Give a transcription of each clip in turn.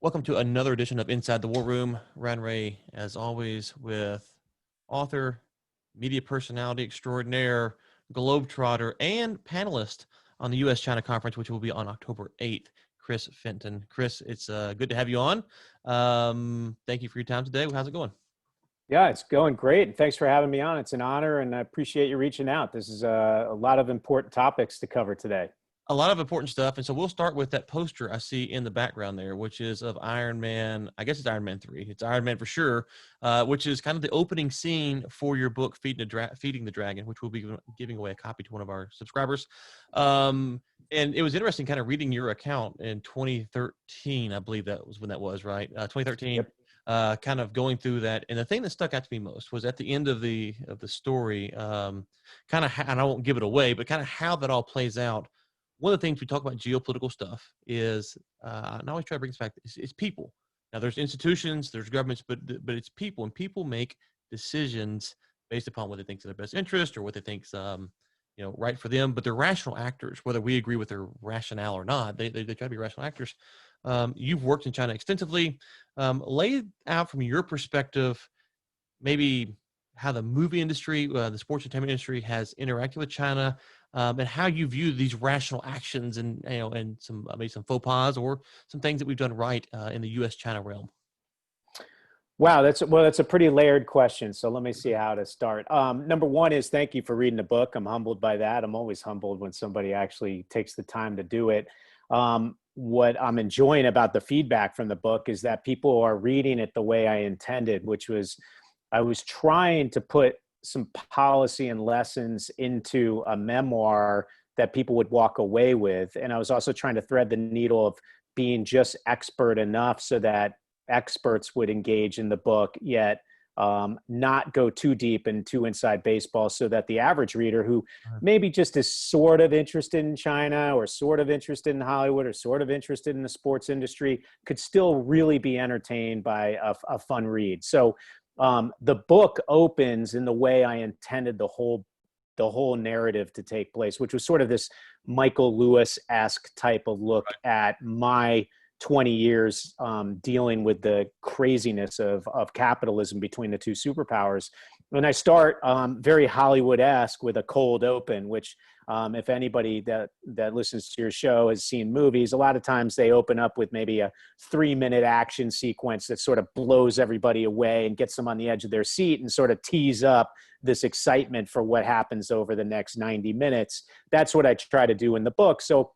Welcome to another edition of Inside the War Room. Ryan Ray, as always, with author, media personality extraordinaire, globetrotter, and panelist on the U.S.-China conference, which will be on October 8th, Chris Fenton. Chris, it's good to have you on. Thank you for your time today. How's it going? Yeah, it's going great. Thanks for having me on. It's an honor, and I appreciate you reaching out. This is a lot of important topics to cover today. A lot of important stuff. And so we'll start with that poster I see in the background there, which is of Iron Man. I guess it's Iron Man 3. It's Iron Man for sure, which is kind of the opening scene for your book, Feeding the Dragon, which we'll be giving away a copy to one of our subscribers. And it was interesting kind of reading your account in 2013. I believe that was when that was, right? 2013. Yep. Kind of going through that. And the thing that stuck out to me most was at the end of the story, kind of, and I won't give it away, but kind of how that all plays out. One of the things we talk about geopolitical stuff is, and I always try to bring this back, it's people. Now there's institutions, there's governments, but it's people, and people make decisions based upon what they think is in their best interest or what they think's right for them. But they're rational actors, whether we agree with their rationale or not. They try to be rational actors. You've worked in China extensively. Lay out from your perspective, maybe how the movie industry, the sports entertainment industry has interacted with China, and how you view these rational actions and some maybe some faux pas or some things that we've done right in the U.S.-China realm. Wow, that's a pretty layered question. So let me see how to start. Number one is thank you for reading the book. I'm humbled by that. I'm always humbled when somebody actually takes the time to do it. What I'm enjoying about the feedback from the book is that people are reading it the way I intended, which was I was trying to put some policy and lessons into a memoir that people would walk away with. And I was also trying to thread the needle of being just expert enough so that experts would engage in the book, yet not go too deep and too inside baseball, so that the average reader who maybe just is sort of interested in China or sort of interested in Hollywood or sort of interested in the sports industry could still really be entertained by a fun read. So the book opens in the way I intended the whole narrative to take place, which was sort of this Michael Lewis-esque type of look at my 20 years dealing with the craziness of capitalism between the two superpowers. And I start very Hollywood-esque with a cold open, which if anybody that listens to your show has seen movies, a lot of times they open up with maybe a 3-minute action sequence that sort of blows everybody away and gets them on the edge of their seat and sort of tees up this excitement for what happens over the next 90 minutes. That's what I try to do in the book. So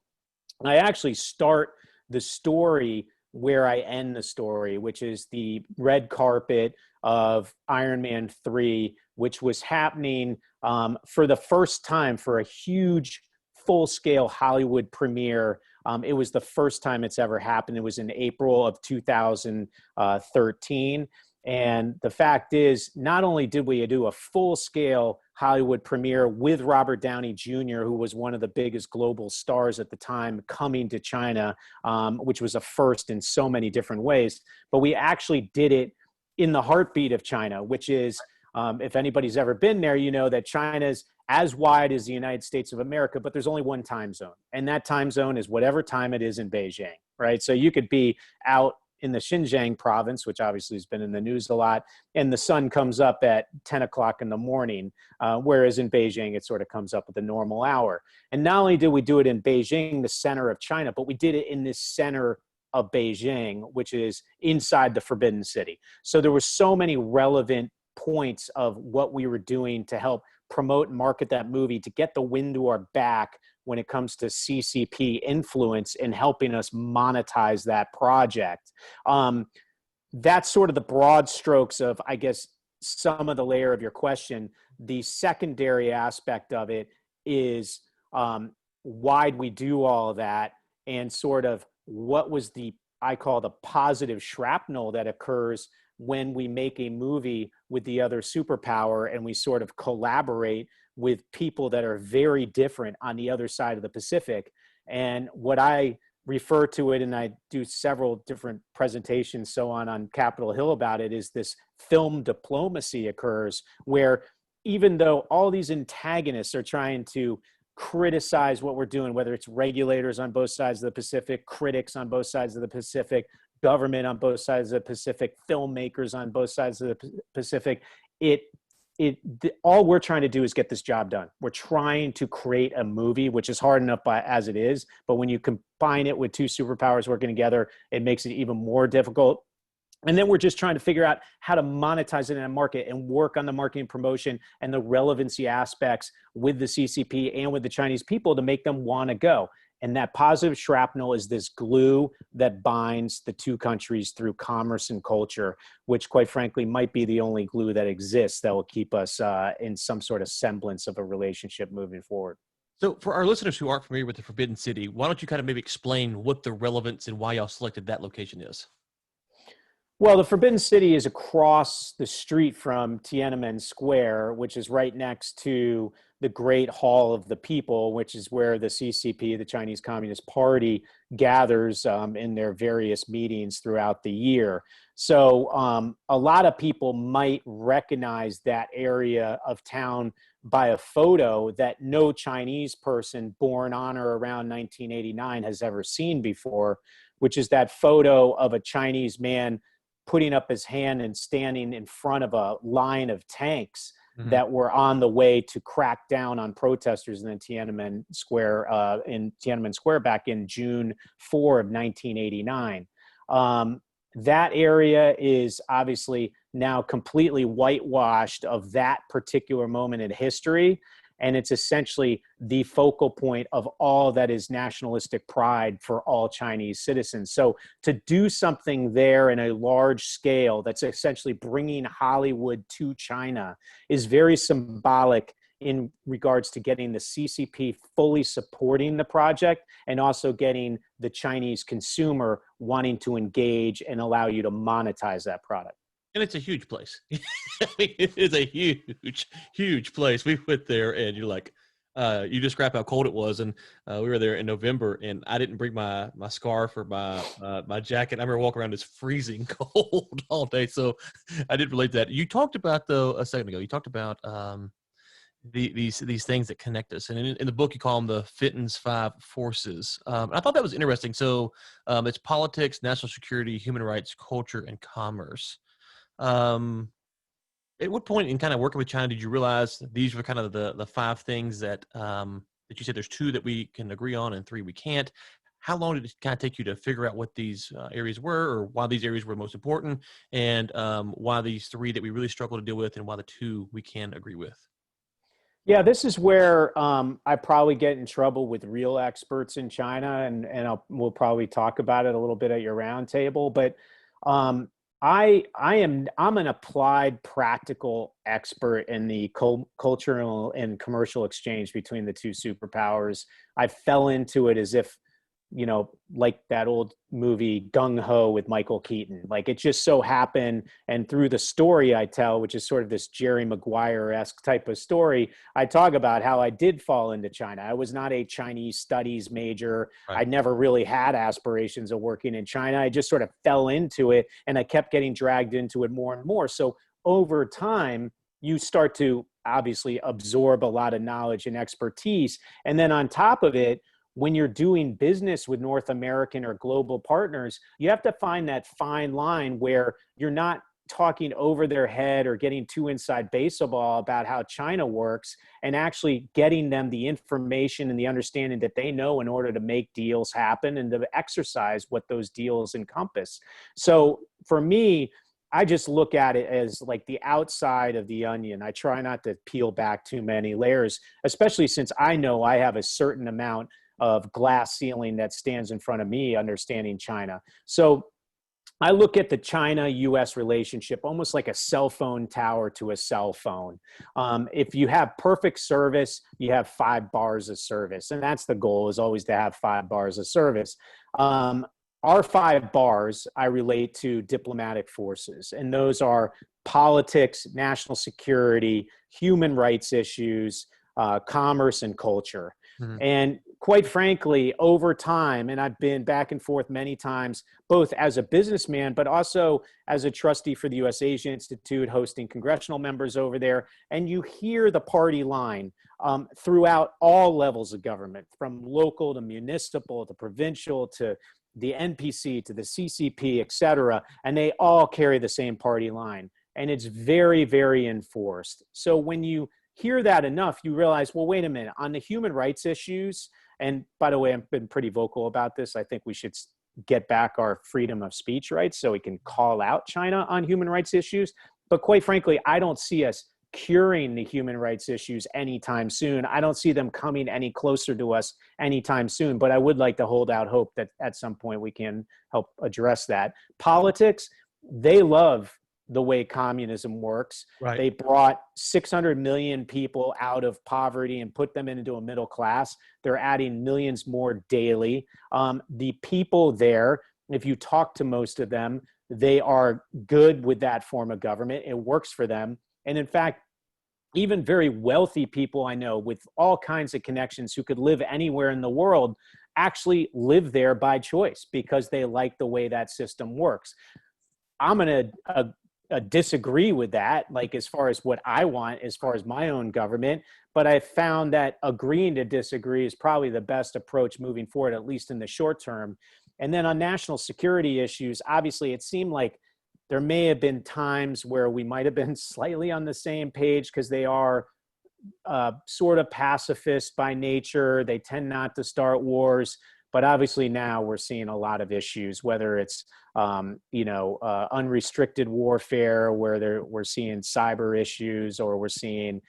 I actually start the story where I end the story, which is the red carpet of Iron Man 3, which was happening for the first time for a huge full-scale Hollywood premiere. It was the first time it's ever happened. It was in April of 2013. And the fact is, not only did we do a full-scale Hollywood premiere with Robert Downey Jr., who was one of the biggest global stars at the time, coming to China, which was a first in so many different ways, but we actually did it in the heartbeat of China, which is, if anybody's ever been there, you know that China's as wide as the United States of America, but there's only one time zone. And that time zone is whatever time it is in Beijing, right? So you could be out in the Xinjiang province, which obviously has been in the news a lot, and the sun comes up at 10 o'clock in the morning, whereas in Beijing, it sort of comes up at the normal hour. And not only did we do it in Beijing, the center of China, but we did it in this center of Beijing, which is inside the Forbidden City. So there were so many relevant points of what we were doing to help promote and market that movie, to get the wind to our back when it comes to CCP influence in helping us monetize that project. That's sort of the broad strokes of, I guess, some of the layer of your question. The secondary aspect of it is why'd we do all of that, and sort of what was I call the positive shrapnel that occurs when we make a movie with the other superpower and we sort of collaborate with people that are very different on the other side of the Pacific. And what I refer to it, and I do several different presentations so on Capitol Hill about it, is this film diplomacy occurs, where even though all these antagonists are trying to criticize what we're doing, whether it's regulators on both sides of the Pacific, critics on both sides of the Pacific, government on both sides of the Pacific, filmmakers on both sides of the Pacific. All we're trying to do is get this job done. We're trying to create a movie, which is hard enough as it is. But when you combine it with two superpowers working together, it makes it even more difficult. And then we're just trying to figure out how to monetize it in a market and work on the marketing promotion and the relevancy aspects with the CCP and with the Chinese people to make them want to go. And that positive shrapnel is this glue that binds the two countries through commerce and culture, which quite frankly might be the only glue that exists that will keep us in some sort of semblance of a relationship moving forward. So for our listeners who aren't familiar with the Forbidden City, why don't you kind of maybe explain what the relevance and why y'all selected that location is? Well, the Forbidden City is across the street from Tiananmen Square, which is right next to the Great Hall of the People, which is where the CCP, the Chinese Communist Party, gathers in their various meetings throughout the year. So a lot of people might recognize that area of town by a photo that no Chinese person born on or around 1989 has ever seen before, which is that photo of a Chinese man putting up his hand and standing in front of a line of tanks that were on the way to crack down on protesters in Tiananmen Square back in June 4 of 1989. That area is obviously now completely whitewashed of that particular moment in history. And it's essentially the focal point of all that is nationalistic pride for all Chinese citizens. So to do something there in a large scale that's essentially bringing Hollywood to China is very symbolic in regards to getting the CCP fully supporting the project and also getting the Chinese consumer wanting to engage and allow you to monetize that product. And it's a huge place. I mean, it is a huge, huge place. We went there and you're like, you described how cold it was. And we were there in November and I didn't bring my scarf or my jacket. I remember walking around, it's freezing cold all day. So I did relate to that. You talked about, though, a second ago, you talked about these things that connect us. And in the book, you call them the Fenton's 5 forces. I thought that was interesting. So it's politics, national security, human rights, culture, and commerce. At what point in kind of working with China did you realize these were kind of the 5 things that that you said there's 2 that we can agree on and 3 we can't? How long did it kind of take you to figure out what these areas were, or why these areas were most important, and why these 3 that we really struggle to deal with, and why the 2 we can agree with? Yeah, this is where I probably get in trouble with real experts in China, and we'll probably talk about it a little bit at your roundtable. But I'm an applied practical expert in the cultural and commercial exchange between the 2 superpowers. I fell into it as if, you know, like that old movie Gung Ho with Michael Keaton. Like it just so happened, and through the story I tell, which is sort of this Jerry Maguire-esque type of story, I talk about how I did fall into China. I was not a Chinese studies major. Right. I never really had aspirations of working in China. I just sort of fell into it, and I kept getting dragged into it more and more. So over time, you start to obviously absorb a lot of knowledge and expertise. And then on top of it, when you're doing business with North American or global partners, you have to find that fine line where you're not talking over their head or getting too inside baseball about how China works, and actually getting them the information and the understanding that they know in order to make deals happen and to exercise what those deals encompass. So for me, I just look at it as like the outside of the onion. I try not to peel back too many layers, especially since I know I have a certain amount of glass ceiling that stands in front of me understanding China. So I look at the China-US relationship almost like a cell phone tower to a cell phone. If you have perfect service, you have 5 bars of service. And that's the goal, is always to have 5 bars of service. Our 5 bars, I relate to diplomatic forces. And those are politics, national security, human rights issues, commerce, and culture. And quite frankly, over time, and I've been back and forth many times, both as a businessman, but also as a trustee for the U.S. Asia Institute, hosting congressional members over there, and you hear the party line throughout all levels of government, from local to municipal to provincial to the NPC to the CCP, et cetera, and they all carry the same party line. And it's very, very enforced. So when you hear that enough, you realize, well, wait a minute, on the human rights issues, and by the way, I've been pretty vocal about this. I think we should get back our freedom of speech rights so we can call out China on human rights issues. But quite frankly, I don't see us curing the human rights issues anytime soon. I don't see them coming any closer to us anytime soon, but I would like to hold out hope that at some point we can help address that. Politics, they love the way communism works. Right. They brought 600 million people out of poverty and put them into a middle class. They're adding millions more daily. The people there, if you talk to most of them, they are good with that form of government. It works for them. And in fact, even very wealthy people I know with all kinds of connections who could live anywhere in the world actually live there by choice because they like the way that system works. I'm going to disagree with that, like as far as what I want, as far as my own government. But I found that agreeing to disagree is probably the best approach moving forward, at least in the short term. And then on national security issues, obviously it seemed like there may have been times where we might have been slightly on the same page because they are sort of pacifist by nature. They tend not to start wars. But obviously now we're seeing a lot of issues, whether it's unrestricted warfare, where we're seeing cyber issues, or we're seeing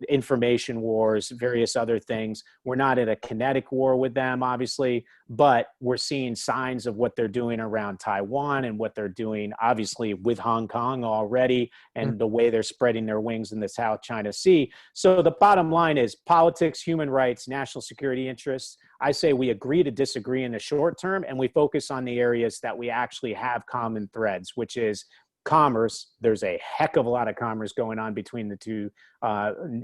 information wars, various other things. We're not in a kinetic war with them, obviously, but we're seeing signs of what they're doing around Taiwan and what they're doing, obviously, with Hong Kong already, and the way they're spreading their wings in the South China Sea. So the bottom line is politics, human rights, national security interests. I say we agree to disagree in the short term, and we focus on the areas that we actually have common threads, which is commerce. There's a heck of a lot of commerce going on between the two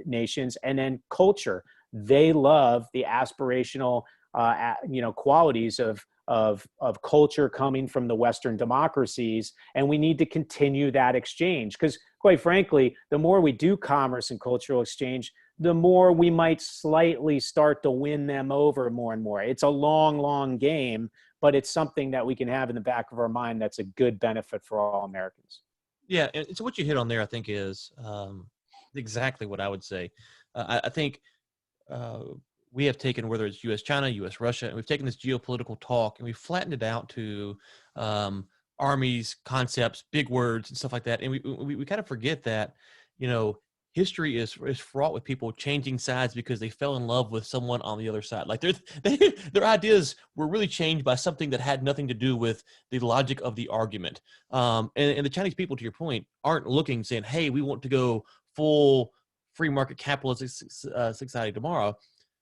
nations. And then culture. They love the aspirational qualities of culture coming from the Western democracies. And we need to continue that exchange because, quite frankly, the more we do commerce and cultural exchange, the more we might slightly start to win them over more and more. It's a long, long game, but it's something that we can have in the back of our mind that's a good benefit for all Americans. Yeah, and so what you hit on there, I think, is exactly what I would say. I think we have taken, whether it's U.S.-China, U.S.-Russia, and we've taken this geopolitical talk and we've flattened it out to armies, concepts, big words, and stuff like that. And we kind of forget that, history is fraught with people changing sides because they fell in love with someone on the other side. Like their ideas were really changed by something that had nothing to do with the logic of the argument. And the Chinese people, to your point, aren't looking saying, hey, we want to go full free market capitalist society tomorrow.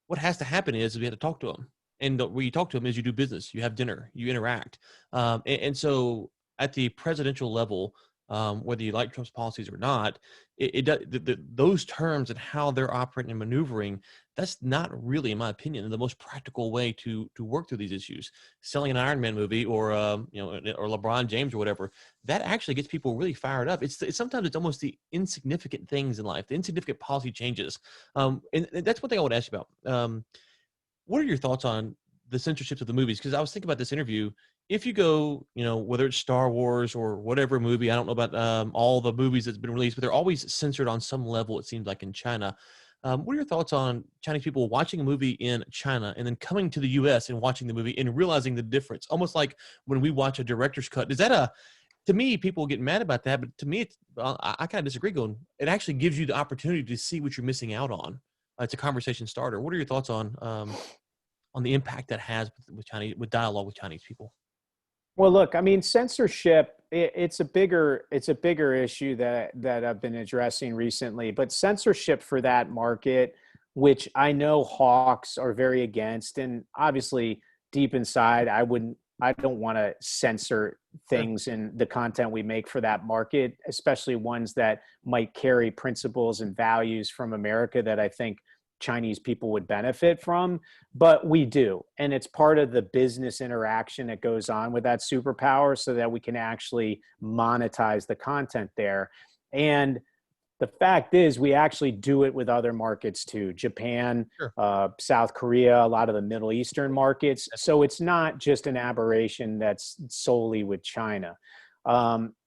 What has to happen is we have to talk to them. And where you talk to them is you do business, you have dinner, you interact. And so at the presidential level, whether you like Trump's policies or not, those terms and how they're operating and maneuvering, that's not really, in my opinion, the most practical way to work through these issues. Selling an Iron Man movie or or LeBron James or whatever, that actually gets people really fired up. It's sometimes it's almost the insignificant things in life, the insignificant policy changes. And that's one thing I would ask you about. What are your thoughts on the censorship of the movies? Because I was thinking about this interview. If you go, whether it's Star Wars or whatever movie, I don't know about all the movies that's been released, but they're always censored on some level, it seems like, in China. What are your thoughts on Chinese people watching a movie in China and then coming to the U.S. and watching the movie and realizing the difference? Almost like when we watch a director's cut. Is that to me, people get mad about that, but to me, I kind of disagree. Going, it actually gives you the opportunity to see what you're missing out on. It's a conversation starter. What are your thoughts on the impact that has with dialogue with Chinese people? Well, look, I mean, censorship, it's a bigger issue that I've been addressing recently, but censorship for that market, which I know hawks are very against, and obviously deep inside, I don't want to censor things in the content we make for that market, especially ones that might carry principles and values from America that I think Chinese people would benefit from, but we do. And it's part of the business interaction that goes on with that superpower so that we can actually monetize the content there. And The fact is, we actually do it with other markets too. Japan, Sure. South Korea, a lot of the Middle Eastern markets. So it's not just an aberration that's solely with China.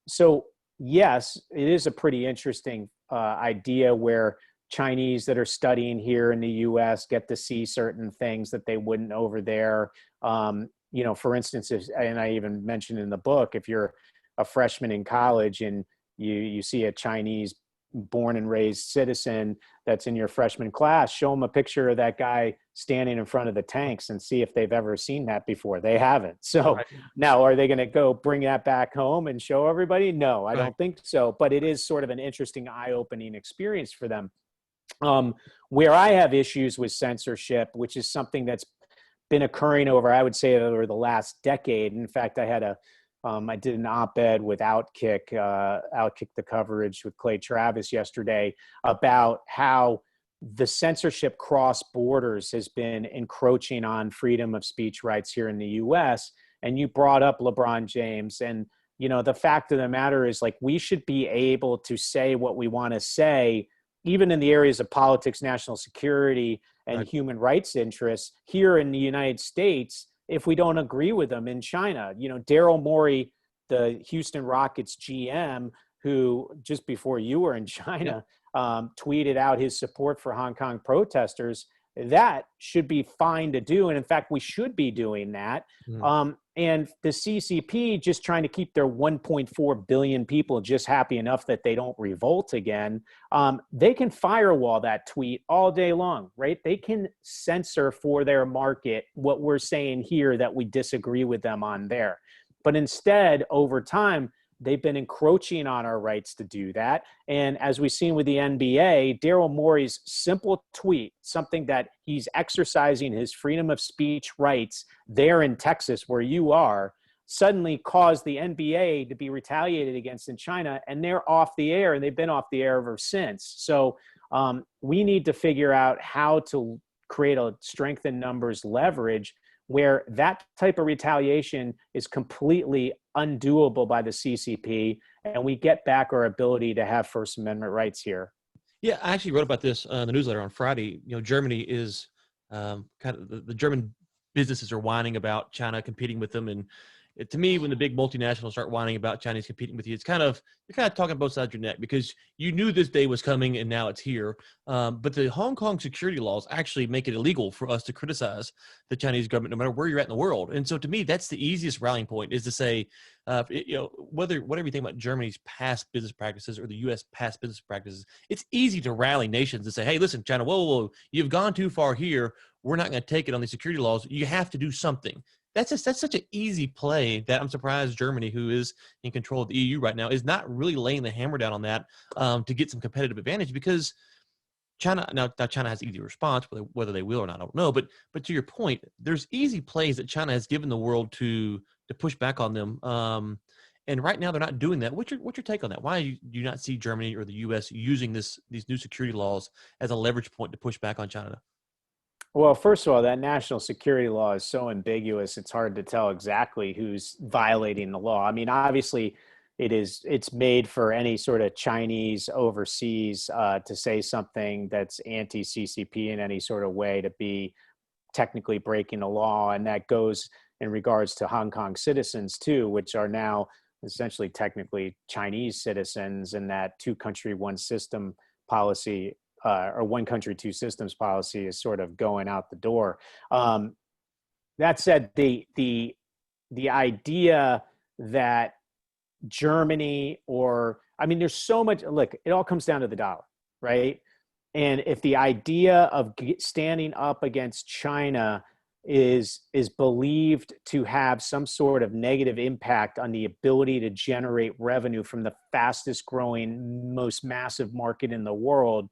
So yes, it is a pretty interesting idea where Chinese that are studying here in the U.S. get to see certain things that they wouldn't over there. For instance, and I even mentioned in the book, if you're a freshman in college and you see a Chinese born and raised citizen that's in your freshman class, show them a picture of that guy standing in front of the tanks and see if they've ever seen that before. They haven't. So Right. now, are they going to go bring that back home and show everybody? No, I Right. don't think so. But it is sort of an interesting, eye-opening experience for them. Where I have issues with censorship, which is something that's been occurring over, I would say, over the last decade. In fact, I did an op-ed with Outkick the coverage with Clay Travis yesterday about how the censorship cross borders has been encroaching on freedom of speech rights here in the US. And you brought up LeBron James. And, the fact of the matter is, like, we should be able to say what we want to say, even in the areas of politics, national security, and Right. human rights interests here in the United States, if we don't agree with them in China. Daryl Morey, the Houston Rockets GM, who just before you were in Yep. China, tweeted out his support for Hong Kong protesters. That should be fine to do. And in fact, we should be doing that. Mhm. And the CCP just trying to keep their 1.4 billion people just happy enough that they don't revolt again. They can firewall that tweet all day long, right? They can censor for their market what we're saying here that we disagree with them on there. But instead, over time, they've been encroaching on our rights to do that. And as we've seen with the NBA, Daryl Morey's simple tweet, something that he's exercising his freedom of speech rights there in Texas, where you are, suddenly caused the NBA to be retaliated against in China, and they're off the air, and they've been off the air ever since. So we need to figure out how to create a strength in numbers leverage where that type of retaliation is completely undoable by the CCP, and we get back our ability to have First Amendment rights here. Yeah, I actually wrote about this in the newsletter on Friday. Germany is kind of the German businesses are whining about China competing with them, and to me, when the big multinationals start whining about Chinese competing with you, you're kind of talking both sides of your neck because you knew this day was coming and now it's here. But the Hong Kong security laws actually make it illegal for us to criticize the Chinese government, no matter where you're at in the world. And so, to me, that's the easiest rallying point: is to say, whatever you think about Germany's past business practices or the U.S. past business practices, it's easy to rally nations and say, "Hey, listen, China, whoa, you've gone too far here. We're not going to take it on these security laws. You have to do something." That's such an easy play that I'm surprised Germany, who is in control of the EU right now, is not really laying the hammer down on that to get some competitive advantage, because China now China has easy response, whether they will or not, I don't know. But to your point, there's easy plays that China has given the world to push back on them. And right now they're not doing that. What's your take on that? Why do you not see Germany or the U.S. using these new security laws as a leverage point to push back on China? Well, first of all, that national security law is so ambiguous, it's hard to tell exactly who's violating the law. I mean, obviously, it's made for any sort of Chinese overseas to say something that's anti-CCP in any sort of way to be technically breaking the law. And that goes in regards to Hong Kong citizens too, which are now essentially technically Chinese citizens, and that two country, one system policy or one country, two systems policy is sort of going out the door. That said, the idea that Germany there's so much, look, it all comes down to the dollar, right? And if the idea of standing up against China is believed to have some sort of negative impact on the ability to generate revenue from the fastest growing, most massive market in the world,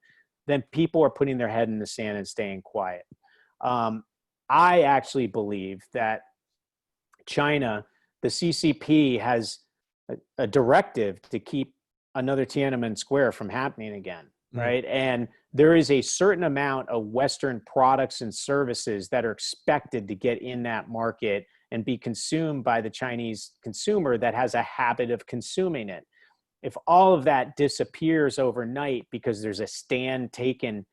then people are putting their head in the sand and staying quiet. I actually believe that China, the CCP, has a directive to keep another Tiananmen Square from happening again, right? And there is a certain amount of Western products and services that are expected to get in that market and be consumed by the Chinese consumer that has a habit of consuming it. if all of that disappears overnight because there's a stand taken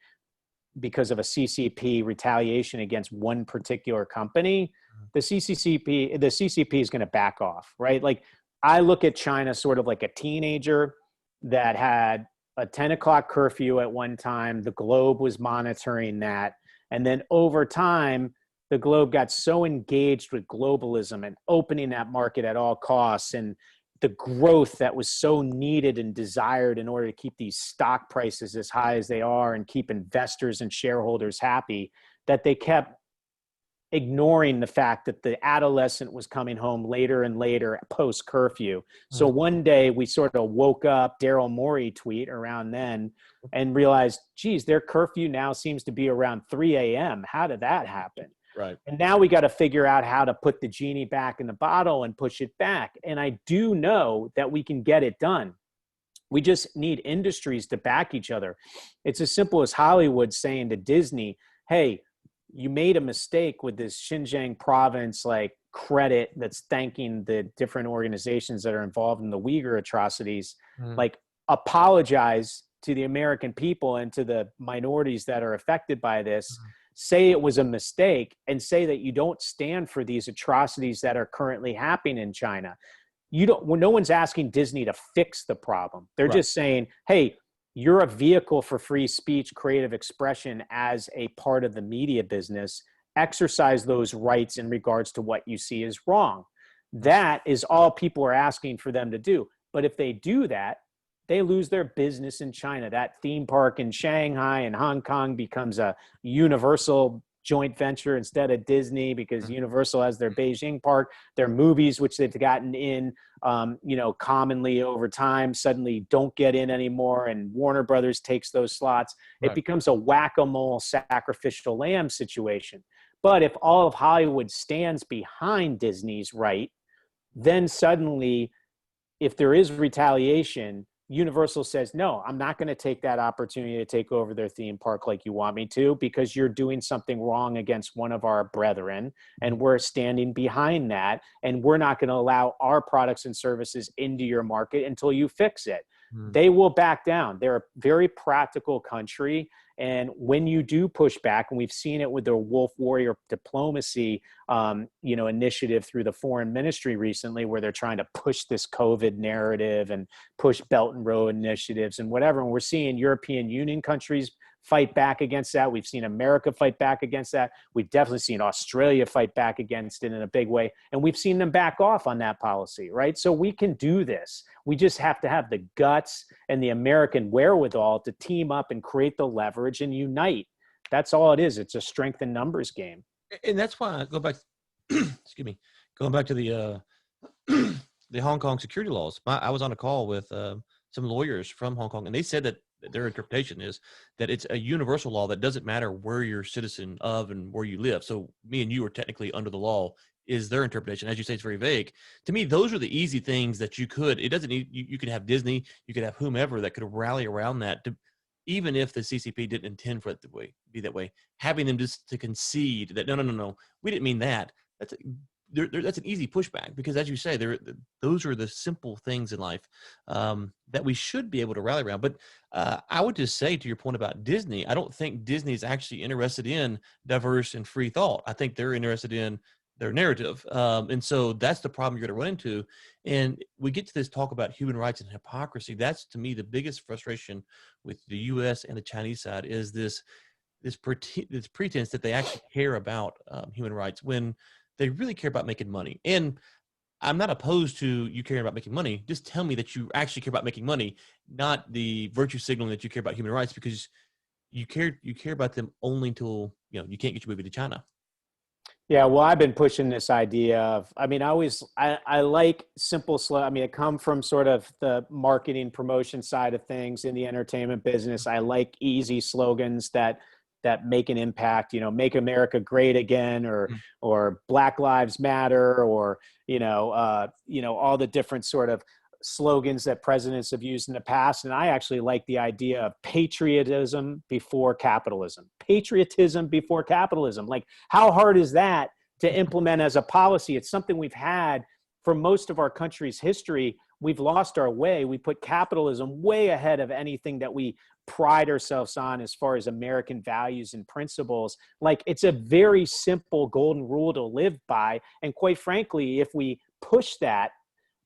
because of a CCP retaliation against one particular company, the CCP is going to back off, right? Like, I look at China sort of like a teenager that had a 10 o'clock curfew at one time. The Globe was monitoring that. And then over time, the Globe got so engaged with globalism and opening that market at all costs, and the growth that was so needed and desired in order to keep these stock prices as high as they are and keep investors and shareholders happy, that they kept ignoring the fact that the adolescent was coming home later and later post curfew. So one day we sort of woke up, Daryl Morey tweet around then, and realized, geez, their curfew now seems to be around 3 a.m. How did that happen? Right. And now we got to figure out how to put the genie back in the bottle and push it back. And I do know that we can get it done. We just need industries to back each other. It's as simple as Hollywood saying to Disney, hey, you made a mistake with this Xinjiang province like credit that's thanking the different organizations that are involved in the Uyghur atrocities. Like, apologize to the American people and to the minorities that are affected by this. Say it was a mistake, and say that you don't stand for these atrocities that are currently happening in China. No one's asking Disney to fix the problem. They're just saying, hey, you're a vehicle for free speech, creative expression as a part of the media business. Exercise those rights in regards to what you see is wrong. That is all people are asking for them to do. But if they do that, they lose their business in China. That theme park in Shanghai and Hong Kong becomes a Universal joint venture instead of Disney, because Universal has their Beijing park. Their movies, which they've gotten in, commonly over time, suddenly don't get in anymore, and Warner Brothers takes those slots. It becomes a whack-a-mole sacrificial lamb situation. But if all of Hollywood stands behind Disney's right, then suddenly, if there is retaliation, Universal says, no, I'm not going to take that opportunity to take over their theme park like you want me to, because you're doing something wrong against one of our brethren, and we're standing behind that, and we're not going to allow our products and services into your market until you fix it. They will back down. They're a very practical country. And when you do push back, and we've seen it with the Wolf Warrior diplomacy, initiative through the foreign ministry recently, where they're trying to push this COVID narrative and push Belt and Road initiatives and whatever. And we're seeing European Union countries fight back against that. We've seen America fight back against that. We've definitely seen Australia fight back against it in a big way. And we've seen them back off on that policy, right? So we can do this. We just have to have the guts and the American wherewithal to team up and create the leverage and unite. That's all it is. It's a strength in numbers game. And that's why I go back, excuse me, going back to the the Hong Kong security laws. I was on a call with some lawyers from Hong Kong, and they said that their interpretation is that it's a universal law that doesn't matter where you're a citizen of and where you live. So me and you are technically under the law, is their interpretation. As you say, it's very vague. To me, those are the easy things that you could, it doesn't need, you could have Disney, you could have whomever that could rally around that, to, even if the CCP didn't intend for it to be that way, having them just to concede that, no, we didn't mean that. That's an easy pushback, because as you say, those are the simple things in life that we should be able to rally around. But I would just say, to your point about Disney, I don't think Disney is actually interested in diverse and free thought. I think they're interested in their narrative. And so that's the problem you're going to run into. And we get to this talk about human rights and hypocrisy. That's, to me, the biggest frustration with the U.S. and the Chinese side, is this pretense that they actually care about human rights when they really care about making money. And I'm not opposed to you caring about making money. Just tell me that you actually care about making money, not the virtue signaling that you care about human rights, because you care about them only until, you can't get your movie to China. Yeah, well, I've been pushing this idea of, I like simple, slow. I come from sort of the marketing promotion side of things in the entertainment business. I like easy slogans that make an impact, make America great again, or Black Lives Matter, or, all the different sort of slogans that presidents have used in the past. And I actually like the idea of patriotism before capitalism. Patriotism before capitalism. Like, how hard is that to implement as a policy? It's something we've had for most of our country's history, we've lost our way. We put capitalism way ahead of anything that we pride ourselves on as far as American values and principles. Like, it's a very simple golden rule to live by. And quite frankly, if we push that,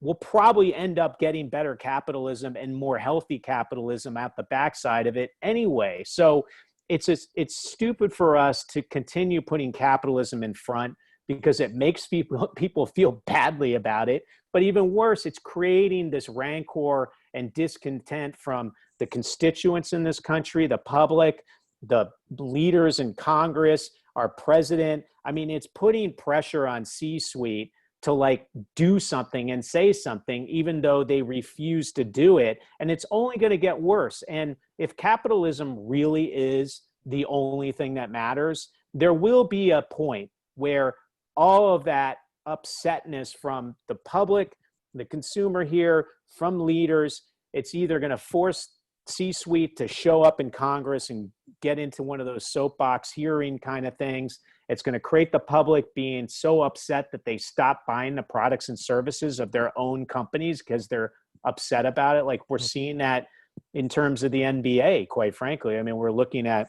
we'll probably end up getting better capitalism and more healthy capitalism at the backside of it anyway. So it's stupid for us to continue putting capitalism in front, because it makes people feel badly about it. But even worse, it's creating this rancor and discontent from the constituents in this country, the public, the leaders in Congress, our president. I mean, it's putting pressure on C-suite to like do something and say something, even though they refuse to do it. And it's only going to get worse. And if capitalism really is the only thing that matters, there will be a point where all of that upsetness from the public, the consumer here, from leaders, it's either going to force C-suite to show up in Congress and get into one of those soapbox hearing kind of things. It's going to create the public being so upset that they stop buying the products and services of their own companies because they're upset about it. Like, we're seeing that in terms of the NBA, quite frankly. I mean, we're looking at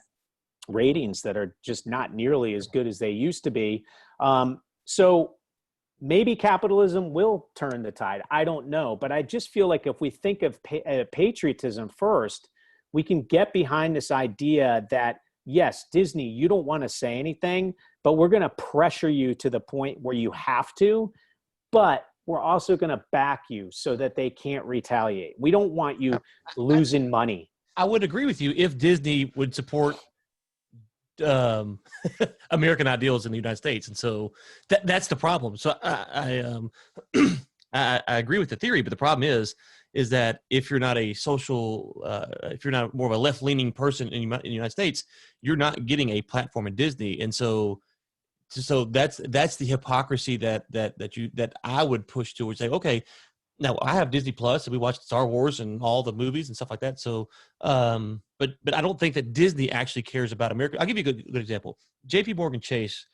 ratings that are just not nearly as good as they used to be. So maybe capitalism will turn the tide. I don't know. But I just feel like if we think of patriotism first, we can get behind this idea that, yes, Disney, you don't want to say anything, but we're going to pressure you to the point where you have to. But we're also going to back you so that they can't retaliate. We don't want you losing money. I would agree with you if Disney would support American ideals in the United States, and so that's the problem. So I agree with the theory, but the problem is that if you're not a social, if you're not more of a left-leaning person in the United States, you're not getting a platform in Disney, and so that's the hypocrisy that I would push towards. Say, okay, now I have Disney Plus and we watch Star Wars and all the movies and stuff like that. So, but I don't think that Disney actually cares about America. I'll give you a good example. JP Morgan Chase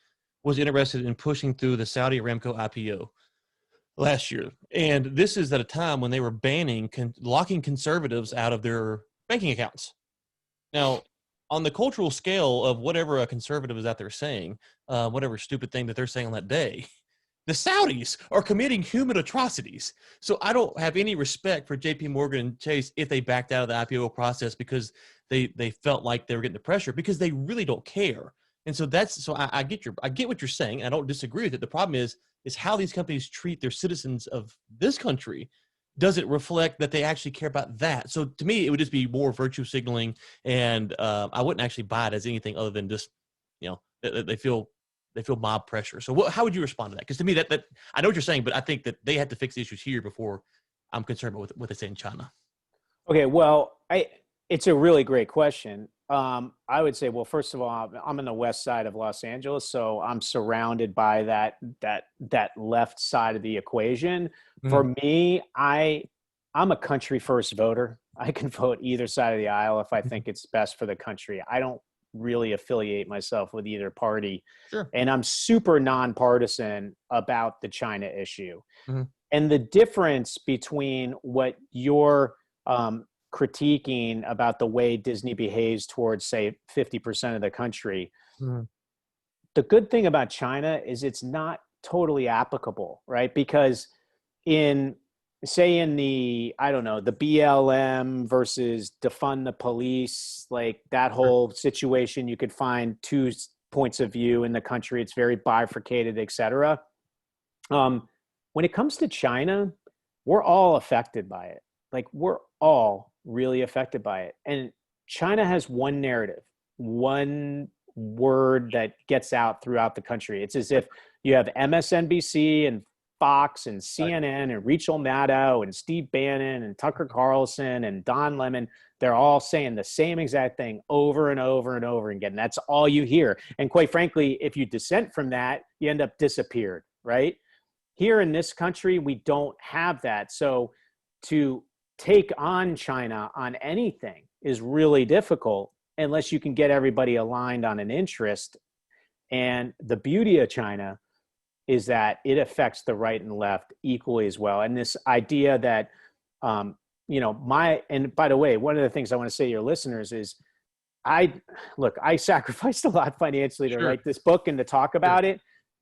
was interested in pushing through the Saudi Aramco IPO last year. And this is at a time when they were locking conservatives out of their banking accounts. Now, on the cultural scale of whatever a conservative is out there saying, whatever stupid thing that they're saying on that day, the Saudis are committing human atrocities. So I don't have any respect for JP Morgan Chase if they backed out of the IPO process because they felt like they were getting the pressure, because they really don't care. And so I get what you're saying. I don't disagree with it. The problem is how these companies treat their citizens of this country. Does it reflect that they actually care about that? So to me, it would just be more virtue signaling, and I wouldn't actually buy it as anything other than just, they feel mob pressure. So how would you respond to that? Because to me, that I know what you're saying, but I think that they have to fix the issues here before I'm concerned about what they say in China. Okay, well, it's a really great question. I would say, well, first of all, I'm on the west side of Los Angeles, so I'm surrounded by that left side of the equation. Mm-hmm. For me, I'm a country first voter. I can vote either side of the aisle if I think it's best for the country. I don't really affiliate myself with either party. Sure. And I'm super nonpartisan about the China issue. Mm-hmm. And the difference between what you're critiquing about the way Disney behaves towards, say, 50% of the country, mm-hmm. the good thing about China is it's not totally applicable, right? Because in the, I don't know, the BLM versus defund the police, like that whole situation, you could find two points of view in the country. It's very bifurcated, et cetera. When it comes to China, we're all affected by it. Like, we're all really affected by it. And China has one narrative, one word that gets out throughout the country. It's as if you have MSNBC and Fox and CNN and Rachel Maddow and Steve Bannon and Tucker Carlson and Don Lemon. They're all saying the same exact thing over and over and over again. That's all you hear. And quite frankly, if you dissent from that, you end up disappeared, right? Here in this country, we don't have that. So to take on China on anything is really difficult unless you can get everybody aligned on an interest. And the beauty of China is that it affects the right and left equally as well. And this idea that, and by the way, one of the things I want to say to your listeners is I sacrificed a lot financially to Sure. write this book and to talk Sure. about it.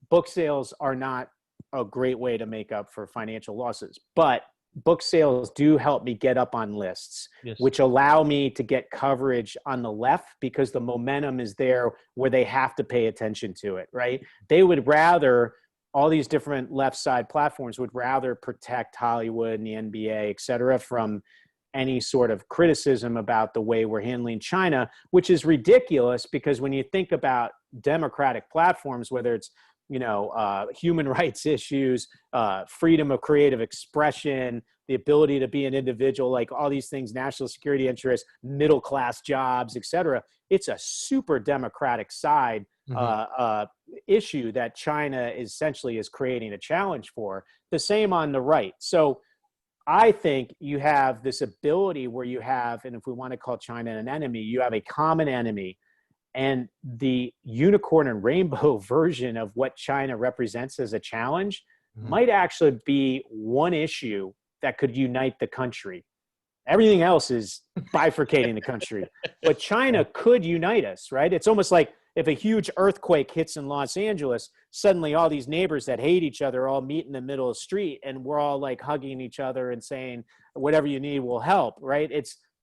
Book sales are not a great way to make up for financial losses, but book sales do help me get up on lists, Yes. which allow me to get coverage on the left because the momentum is there where they have to pay attention to it, right? They would rather, all these different left side platforms would rather protect Hollywood and the NBA, et cetera, from any sort of criticism about the way we're handling China, which is ridiculous because when you think about democratic platforms, whether it's human rights issues, freedom of creative expression, the ability to be an individual, like all these things, national security interests, middle-class jobs, et cetera. It's a super democratic side issue that China essentially is creating a challenge for. The same on the right. So I think you have this ability where you have, and if we want to call China an enemy, you have a common enemy. And the unicorn and rainbow version of what China represents as a challenge might actually be one issue that could unite the country. Everything else is bifurcating the country, but China could unite us, right? It's almost like if a huge earthquake hits in Los Angeles, suddenly all these neighbors that hate each other all meet in the middle of the street and we're all like hugging each other and saying, whatever you need will help, right?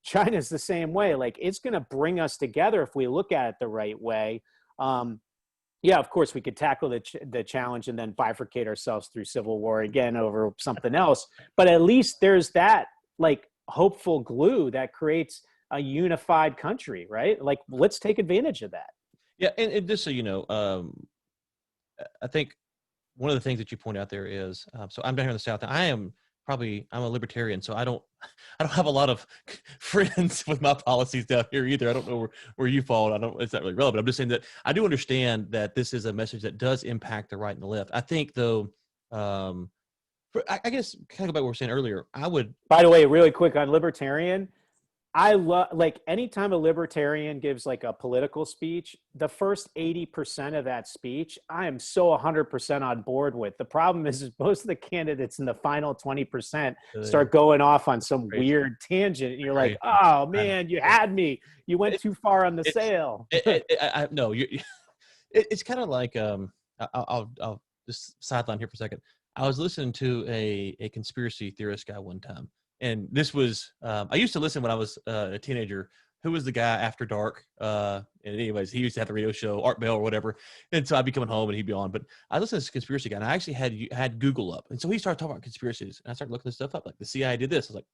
China's the same way. Like it's going to bring us together if we look at it the right way. Of course we could tackle the challenge and then bifurcate ourselves through civil war again over something else. But at least there's that like hopeful glue that creates a unified country, right? Like let's take advantage of that. Yeah. And just so you know, I think one of the things that you point out there is, so I'm down here in the South and I'm a libertarian, so I don't have a lot of friends with my policies down here either. I don't know where you fall. It's not really relevant. I'm just saying that I do understand that this is a message that does impact the right and the left. I think though, I guess kind of go back to what we were saying earlier. By the way, really quick on libertarian, I love, like anytime a libertarian gives like a political speech, the first 80% of that speech, I am so 100% on board with. The problem is most of the candidates in the final 20% start going off on some weird tangent. And you're like, oh man, you had me. You went too far on the sale. No, it's kind of like, I'll just sideline here for a second. I was listening to a conspiracy theorist guy one time. And this was, I used to listen when I was a teenager. Who was the guy After Dark? And anyways, he used to have the radio show, Art Bell or whatever. And so I'd be coming home and he'd be on. But I listened to this conspiracy guy, and I actually had Google up. And so he started talking about conspiracies. And I started looking this stuff up. Like the CIA did this. I was like,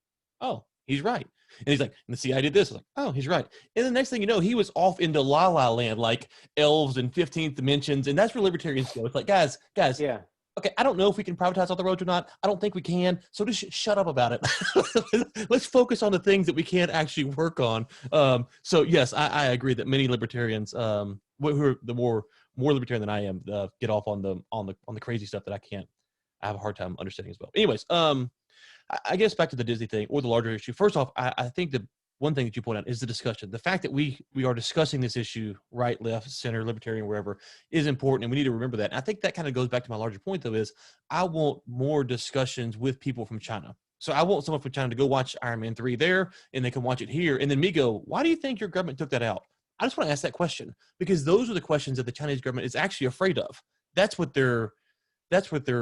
oh, he's right. And he's like, and the CIA did this. I was like, oh, he's right. And the next thing you know, he was off into La La Land, like elves and 15th dimensions. And that's where libertarians go. It's like, guys, yeah. Okay, I don't know if we can privatize all the roads or not. I don't think we can. So just shut up about it. Let's focus on the things that we can actually work on. So yes, I agree that many libertarians, who are the more libertarian than I am, get off on the crazy stuff that I have a hard time understanding as well. Anyways, I guess back to the Disney thing or the larger issue. First off, I think the one thing that you point out is the discussion. The fact that we are discussing this issue, right, left, center, libertarian, wherever, is important, and we need to remember that. And I think that kind of goes back to my larger point, though, is I want more discussions with people from China. So I want someone from China to go watch Iron Man 3 there, and they can watch it here, and then me go, why do you think your government took that out? I just want to ask that question, because those are the questions that the Chinese government is actually afraid of. That's what they're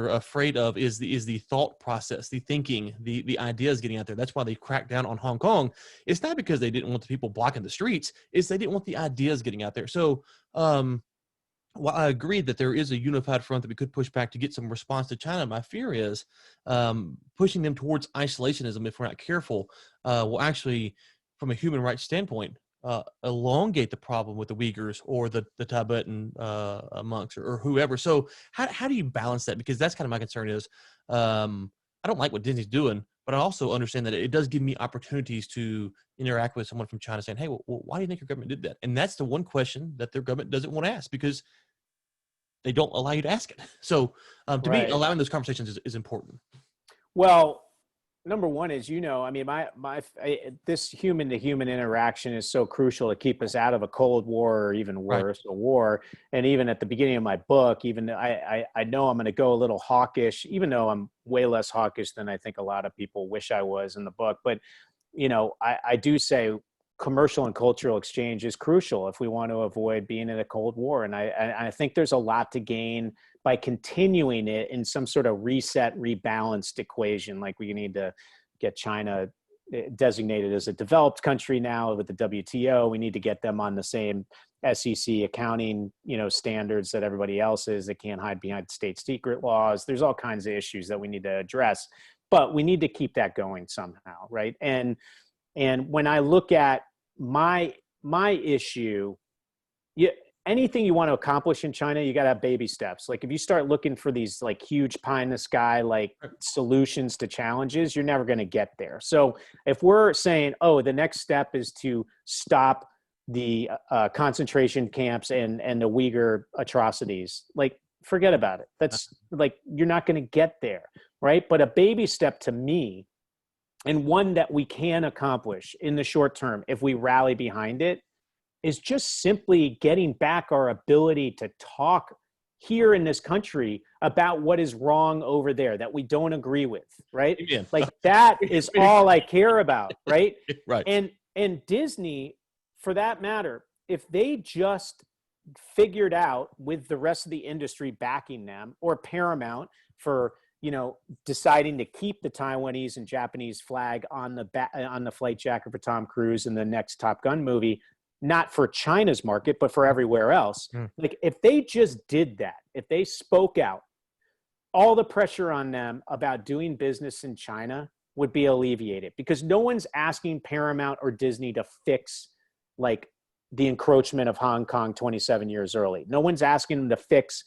afraid of, is the thought process, the thinking, the ideas getting out there. That's why they cracked down on Hong Kong. It's not because they didn't want the people blocking the streets. It's they didn't want the ideas getting out there. So while I agree that there is a unified front that we could push back to get some response to China, my fear is pushing them towards isolationism, if we're not careful, will actually, from a human rights standpoint, elongate the problem with the Uyghurs or the Tibetan monks or whoever. So how do you balance that? Because that's kind of my concern is, I don't like what Disney's doing, but I also understand that it does give me opportunities to interact with someone from China saying, hey, well, why do you think your government did that? And that's the one question that their government doesn't want to ask, because they don't allow you to ask it. So to me, allowing those conversations is important. Well, number one is, I mean, this human to human interaction is so crucial to keep us out of a Cold War, or even Right. worse, a war. And even at the beginning of my book, even I know I'm going to go a little hawkish, even though I'm way less hawkish than I think a lot of people wish I was in the book. But, I do say commercial and cultural exchange is crucial if we want to avoid being in a Cold War. And I think there's a lot to gain by continuing it in some sort of reset, rebalanced equation. Like we need to get China designated as a developed country now with the WTO. We need to get them on the same SEC accounting, standards that everybody else is. They can't hide behind state secret laws. There's all kinds of issues that we need to address, but we need to keep that going somehow, right? And when I look at my issue, anything you want to accomplish in China, you got to have baby steps. Like if you start looking for these like huge pie in the sky, like solutions to challenges, you're never going to get there. So if we're saying, oh, the next step is to stop the concentration camps and the Uyghur atrocities, like forget about it. That's like, you're not going to get there. Right. But a baby step to me, and one that we can accomplish in the short term, if we rally behind it, is just simply getting back our ability to talk here in this country about what is wrong over there that we don't agree with, right? Again. Like that is all I care about, right? Right. And Disney, for that matter, if they just figured out with the rest of the industry backing them, or Paramount for deciding to keep the Taiwanese and Japanese flag on the flight jacket for Tom Cruise in the next Top Gun movie, not for China's market, but for everywhere else. Like if they just did that, if they spoke out, all the pressure on them about doing business in China would be alleviated, because no one's asking Paramount or Disney to fix like the encroachment of Hong Kong 27 years early. No one's asking them to fix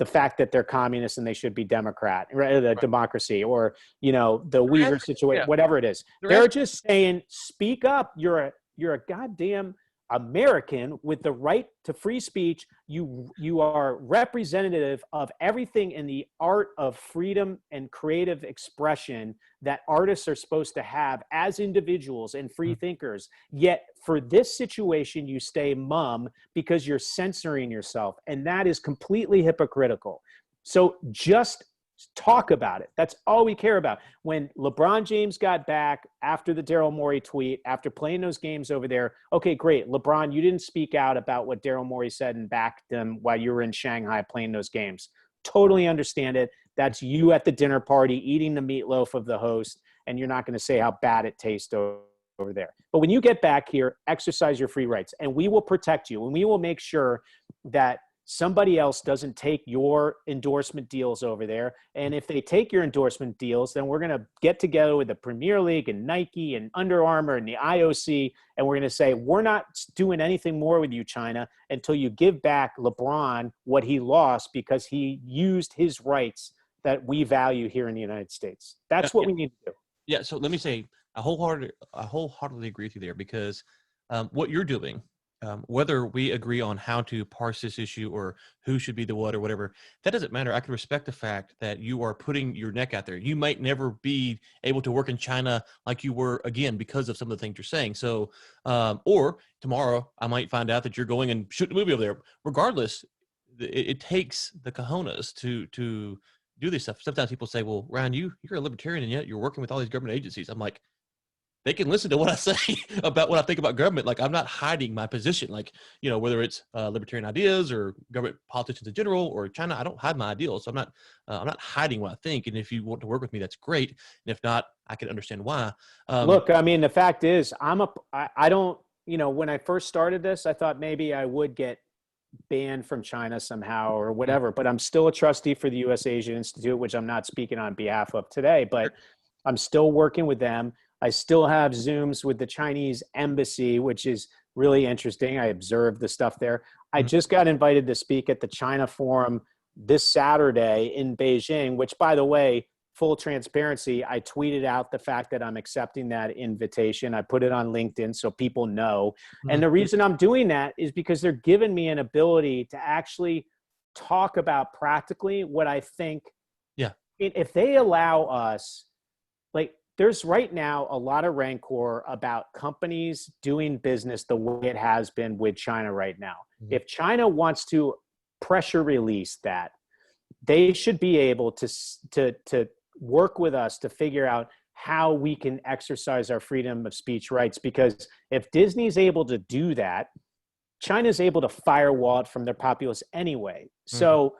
the fact that they're communists and they should be Democrat, right? The democracy, or, the Uyghur situation, whatever it is. They're just saying, speak up. You're a goddamn American with the right to free speech. You are representative of everything in the art of freedom and creative expression that artists are supposed to have as individuals and free thinkers. Yet for this situation, you stay mum because you're censoring yourself. And that is completely hypocritical. So just talk about it. That's all we care about. When LeBron James got back after the Daryl Morey tweet, after playing those games over there, okay, great. LeBron, you didn't speak out about what Daryl Morey said and backed them while you were in Shanghai playing those games. Totally understand it. That's you at the dinner party eating the meatloaf of the host, and you're not going to say how bad it tastes over there. But when you get back here, exercise your free rights, and we will protect you, and we will make sure that somebody else doesn't take your endorsement deals over there. And if they take your endorsement deals, then we're going to get together with the Premier League and Nike and Under Armour and the IOC, and we're going to say, we're not doing anything more with you, China, until you give back LeBron what he lost because he used his rights that we value here in the United States. That's what we need to do. Yeah. So let me say, I wholeheartedly agree with you there, because what you're doing, whether we agree on how to parse this issue or who should be the what or whatever, that doesn't matter. I can respect the fact that you are putting your neck out there. You might never be able to work in China like you were, again, because of some of the things you're saying. So, or tomorrow I might find out that you're going and shooting a movie over there. Regardless, it takes the cojones to do this stuff. Sometimes people say, well, Ryan, you're a libertarian and yet you're working with all these government agencies. I'm like, they can listen to what I say about what I think about government. Like, I'm not hiding my position. Like, whether it's libertarian ideas or government politicians in general or China, I don't hide my ideals. So I'm not hiding what I think. And if you want to work with me, that's great. And if not, I can understand why. Look, I mean, the fact is, I don't, when I first started this, I thought maybe I would get banned from China somehow or whatever, but I'm still a trustee for the U.S. Asia Institute, which I'm not speaking on behalf of today, but I'm still working with them. I still have Zooms with the Chinese embassy, which is really interesting. I observed the stuff there. I just got invited to speak at the China Forum this Saturday in Beijing, which, by the way, full transparency, I tweeted out the fact that I'm accepting that invitation. I put it on LinkedIn so people know. And the reason I'm doing that is because they're giving me an ability to actually talk about practically what I think. Yeah. If they allow us, like, there's right now a lot of rancor about companies doing business the way it has been with China right now. Mhm. If China wants to pressure release that, they should be able to work with us to figure out how we can exercise our freedom of speech rights. Because if Disney's able to do that, China's able to firewall it from their populace anyway. Mhm. So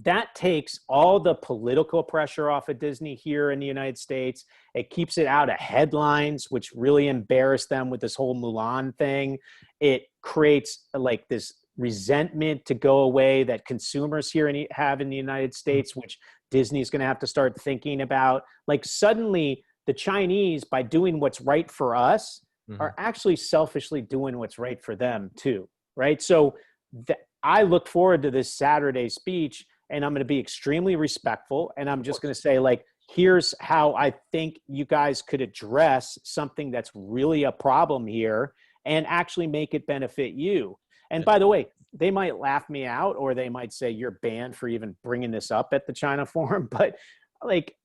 that takes all the political pressure off of Disney here in the United States. It keeps it out of headlines, which really embarrassed them with this whole Mulan thing. It creates like this resentment to go away that consumers here have in the United Mhm. States, which Disney's going to have to start thinking about. Like suddenly the Chinese, by doing what's right for us, Mhm. are actually selfishly doing what's right for them too, right? So I look forward to this Saturday speech, and I'm going to be extremely respectful, and I'm Of just going course. to say, like, here's how I think you guys could address something that's really a problem here and actually make it benefit you. And Yeah. by the way, they might laugh me out, or they might say you're banned for even bringing this up at the China Forum. But like,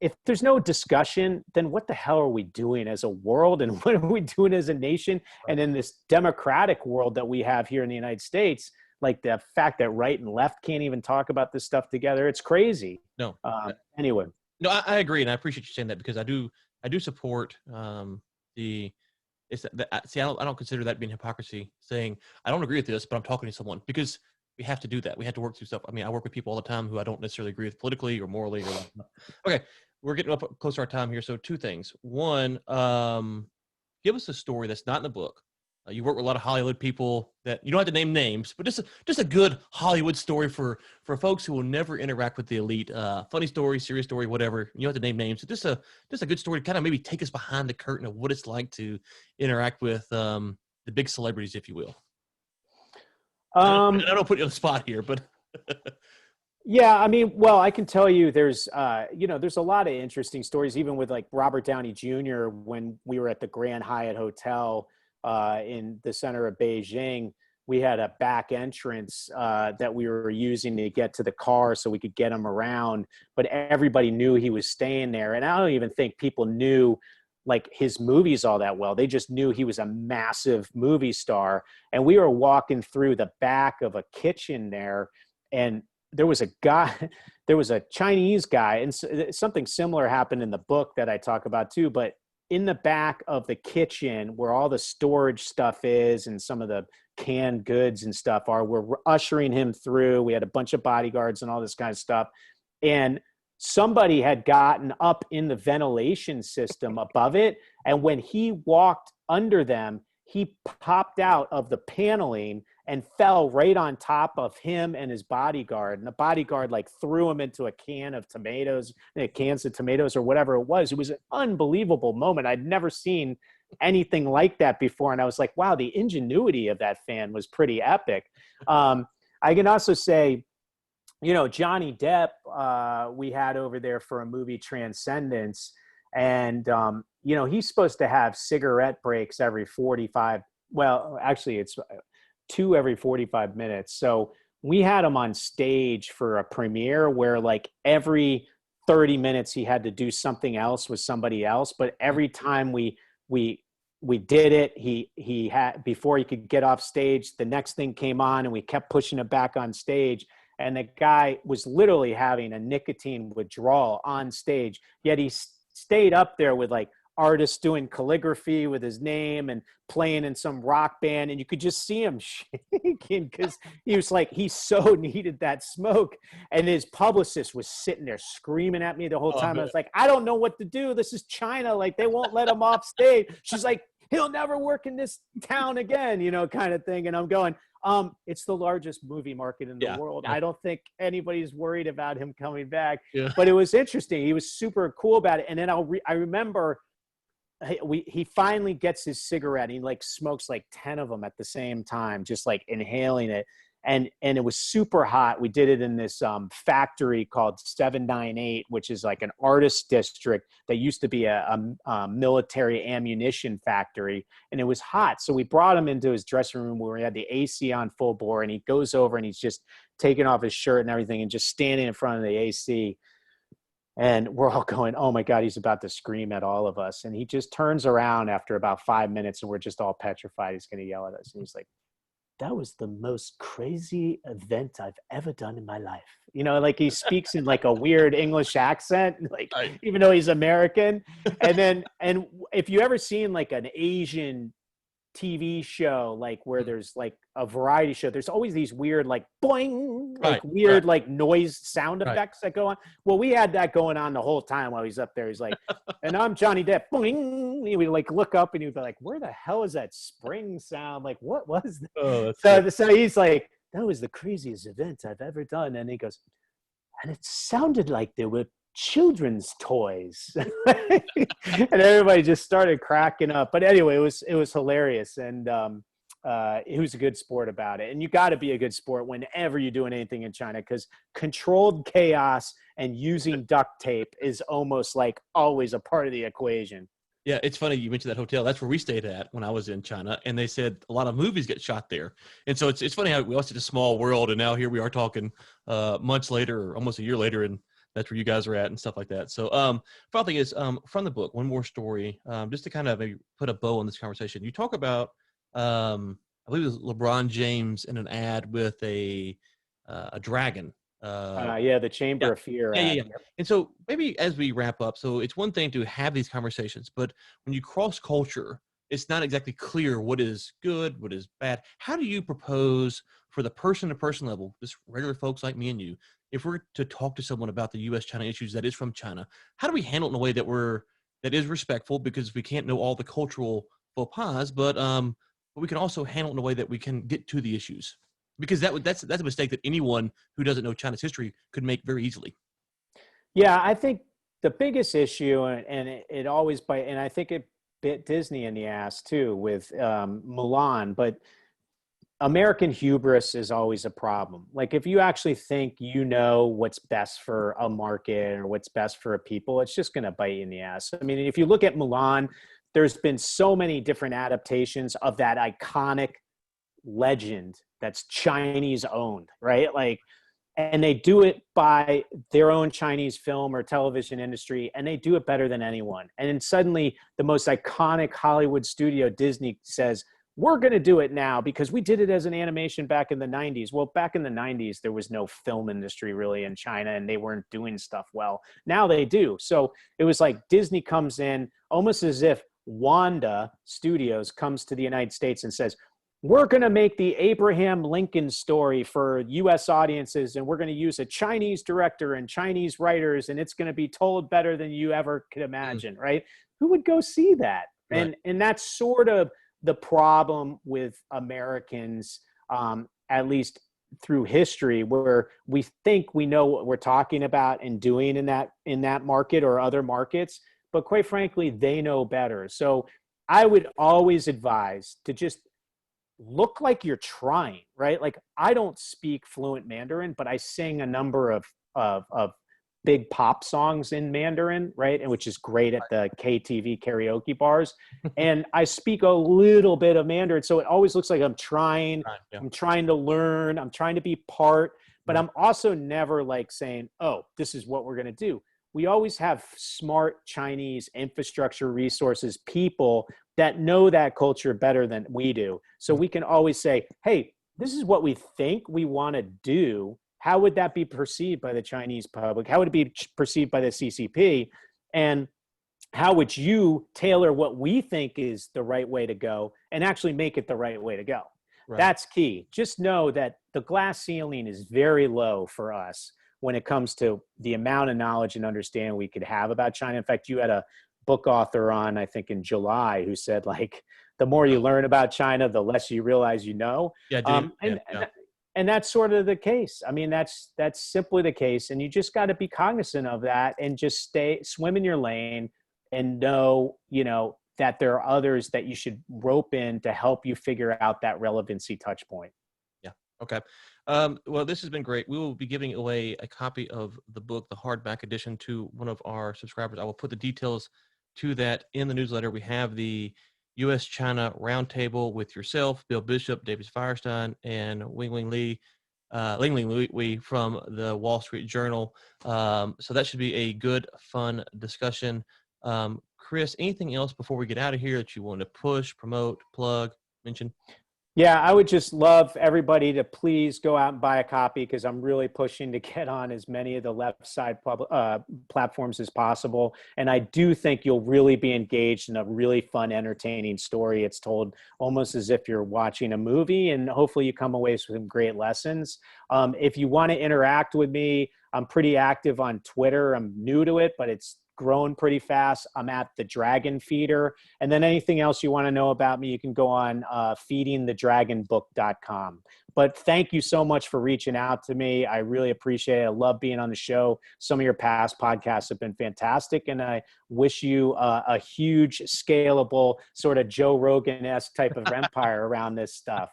if there's no discussion, then what the hell are we doing as a world, and what are we doing as a nation? Right. And in this democratic world that we have here in the United States, like the fact that right and left can't even talk about this stuff together, it's crazy. No. Anyway. No, I agree, and I appreciate you saying that because I do support the it's that see I don't consider that being hypocrisy saying I don't agree with this, but I'm talking to someone because we have to do that. We have to work through stuff. I mean, I work with people all the time who I don't necessarily agree with politically or morally or whatnot. Okay, we're getting up close to our time here, so two things. One, give us a story that's not in the book. You work with a lot of Hollywood people that you don't have to name names, but just a good Hollywood story for folks who will never interact with the elite. Funny story, serious story, whatever. You don't have to name names. Just a good story to kind of maybe take us behind the curtain of what it's like to interact with the big celebrities, if you will. Um, I don't put you on the spot here, but Yeah, I mean, well, I can tell you there's there's a lot of interesting stories, even with like Robert Downey Jr. when we were at the Grand Hyatt Hotel in the center of Beijing. We had a back entrance that we were using to get to the car so we could get him around, but everybody knew he was staying there. And I don't even think people knew like his movies all that well. They just knew he was a massive movie star. And we were walking through the back of a kitchen there, and there was a guy, there was a Chinese guy, and something similar happened in the book that I talk about too. But in the back of the kitchen where all the storage stuff is and some of the canned goods and stuff are, we're ushering him through. We had a bunch of bodyguards and all this kind of stuff. And somebody had gotten up in the ventilation system above it. And when he walked under them, he popped out of the paneling and fell right on top of him and his bodyguard. And the bodyguard like threw him into a can of tomatoes, cans of tomatoes or whatever it was. It was an unbelievable moment. I'd never seen anything like that before. And I was like, wow, the ingenuity of that fan was pretty epic. I can also say, Johnny Depp, we had over there for a movie Transcendence. And, he's supposed to have cigarette breaks every 45. Well, actually, it's two every 45 minutes. So we had him on stage for a premiere where like every 30 minutes he had to do something else with somebody else. But every time we did it, he had, before he could get off stage, the next thing came on and we kept pushing it back on stage. And the guy was literally having a nicotine withdrawal on stage, yet he stayed up there with like artists doing calligraphy with his name and playing in some rock band. And you could just see him shaking because he was like, he so needed that smoke. And his publicist was sitting there screaming at me the whole time. I was like, I don't know what to do. This is China. Like, they won't let him off stage. She's like, he'll never work in this town again, kind of thing. And I'm going, it's the largest movie market in the world. yeah, I don't think anybody's worried about him coming back. yeah. But it was interesting. He was super cool about it. And then I remember he finally gets his cigarette. He like smokes like 10 of them at the same time, just like inhaling it. And it was super hot. We did it in this factory called 798, which is like an artist district that used to be a military ammunition factory. And it was hot. So we brought him into his dressing room where we had the AC on full bore. And he goes over and he's just taking off his shirt and everything and just standing in front of the AC. And we're all going, oh my God, he's about to scream at all of us. And he just turns around after about 5 minutes and we're just all petrified. He's going to yell at us. And he's like, that was the most crazy event I've ever done in my life. You know, like he speaks in like a weird English accent, like Right. even though he's American. And if you ever seen like an Asian TV show, like where there's like a variety show, there's always these weird like boing, like Right. weird like noise sound Right. effects that go on. Well, we had that going on the whole time while he's up there. He's like, and I'm Johnny Depp. Boing. He would like look up and he'd be like, where the hell is that spring sound? Like, what was that? Oh, that's good. So he's like, that was the craziest event I've ever done. And he goes, and it sounded like there were children's toys. And everybody just started cracking up. But anyway, it was hilarious. And he was a good sport about it. And you got to be a good sport whenever you're doing anything in China, because controlled chaos and using duct tape is almost like always a part of the equation. Yeah, it's funny you mentioned that hotel. That's where we stayed at when I was in China, and they said a lot of movies get shot there. And so it's funny how we all such a small world, and now here we are talking months later, or almost a year later, and that's where you guys are at and stuff like that. So, final thing is from the book, one more story, just to kind of maybe put a bow on this conversation. You talk about, I believe it was LeBron James in an ad with a dragon. Yeah, the Chamber Yeah. of Fear Yeah, yeah, ad. yeah. And so maybe as we wrap up, so it's one thing to have these conversations, but when you cross culture, it's not exactly clear what is good, what is bad. How do you propose for the person to person level, just regular folks like me and you, if we're to talk to someone about the US China issues that is from China, how do we handle it in a way that is respectful, because we can't know all the cultural faux pas, but we can also handle it in a way that we can get to the issues? Because that's a mistake that anyone who doesn't know China's history could make very easily. Yeah, I think the biggest issue, and it always and I think it bit Disney in the ass too with Mulan, but American hubris is always a problem. Like if you actually think you know what's best for a market or what's best for a people, it's just going to bite you in the ass. I mean, if you look at Mulan, there's been so many different adaptations of that iconic legend that's Chinese owned, right? Like, and they do it by their own Chinese film or television industry, and they do it better than anyone. And then suddenly the most iconic Hollywood studio, Disney, says, we're going to do it now because we did it as an animation back in the 90s. Well, back in the 90s, there was no film industry really in China, and they weren't doing stuff well. Now they do. So it was like Disney comes in almost as if Wanda Studios comes to the United States and says, we're going to make the Abraham Lincoln story for US audiences, and we're going to use a Chinese director and Chinese writers, and it's going to be told better than you ever could imagine, right? Who would go see that? Right. And that's sort of the problem with Americans, at least through history, where we think we know what we're talking about and doing in that market or other markets, but quite frankly, they know better. So I would always advise to just look like you're trying, right? Like I don't speak fluent Mandarin, but I sing a number of big pop songs in Mandarin, right? And which is great at the KTV karaoke bars. And I speak a little bit of Mandarin. So it always looks like I'm trying, Right, yeah. I'm trying to learn, I'm trying to be part, but I'm also never like saying, oh, this is what we're going to do. We always have smart Chinese infrastructure resources, people that know that culture better than we do. So we can always say, hey, this is what we think we want to do. How would that be perceived by the Chinese public? How would it be perceived by the CCP? And how would you tailor what we think is the right way to go and actually make it the right way to go? Right. That's key. Just know that the glass ceiling is very low for us when it comes to the amount of knowledge and understanding we could have about China. In fact, you had a book author on, I think in July, who said like, the more you learn about China, the less you realize you know. Yeah, dude. And that's sort of the case. I mean, that's simply the case. And you just got to be cognizant of that and just swim in your lane and know, that there are others that you should rope in to help you figure out that relevancy touch point. Yeah. Okay. Well, this has been great. We will be giving away a copy of the book, the hardback edition, to one of our subscribers. I will put the details to that in the newsletter. We have the U.S.-China Roundtable with yourself, Bill Bishop, David Firestein, and Wing Wing Lee. Ling from the Wall Street Journal. So that should be a good, fun discussion. Chris, anything else before we get out of here that you want to push, promote, plug, mention? Yeah, I would just love everybody to please go out and buy a copy, because I'm really pushing to get on as many of the left side platforms as possible. And I do think you'll really be engaged in a really fun, entertaining story. It's told almost as if you're watching a movie, and hopefully you come away with some great lessons. If you want to interact with me, I'm pretty active on Twitter. I'm new to it, but it's grown pretty fast. I'm at the Dragon Feeder. And then anything else you want to know about me, you can go on feedingthedragonbook.com. But thank you so much for reaching out to me. I really appreciate it. I love being on the show. Some of your past podcasts have been fantastic, and I wish you a huge, scalable, sort of Joe Rogan-esque type of empire around this stuff.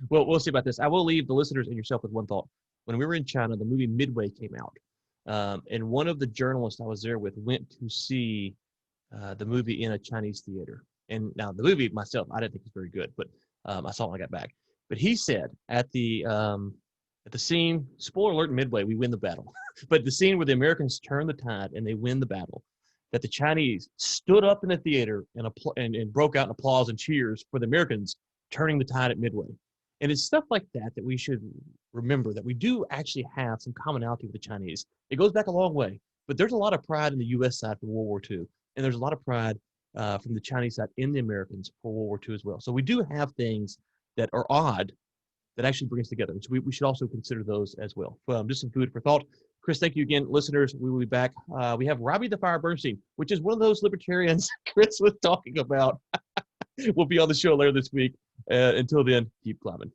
Well, we'll see about this. I will leave the listeners and yourself with one thought. When we were in China, the movie Midway came out. And one of the journalists I was there with went to see the movie in a Chinese theater. And now the movie myself, I didn't think it was very good, but I saw it when I got back. But he said at the scene, spoiler alert, Midway, we win the battle. But the scene where the Americans turn the tide and they win the battle, that the Chinese stood up in the theater and broke out in applause and cheers for the Americans turning the tide at Midway. And it's stuff like that that we should remember, that we do actually have some commonality with the Chinese. It goes back a long way, but there's a lot of pride in the U.S. side for World War II, and there's a lot of pride from the Chinese side in the Americans for World War II as well. So we do have things that are odd that actually bring us together. So we should also consider those as well. Just some food for thought. Chris, thank you again. Listeners, we will be back. We have Robbie the Fire Bernstein, which is one of those libertarians Chris was talking about. We'll be on the show later this week. Until then, keep climbing.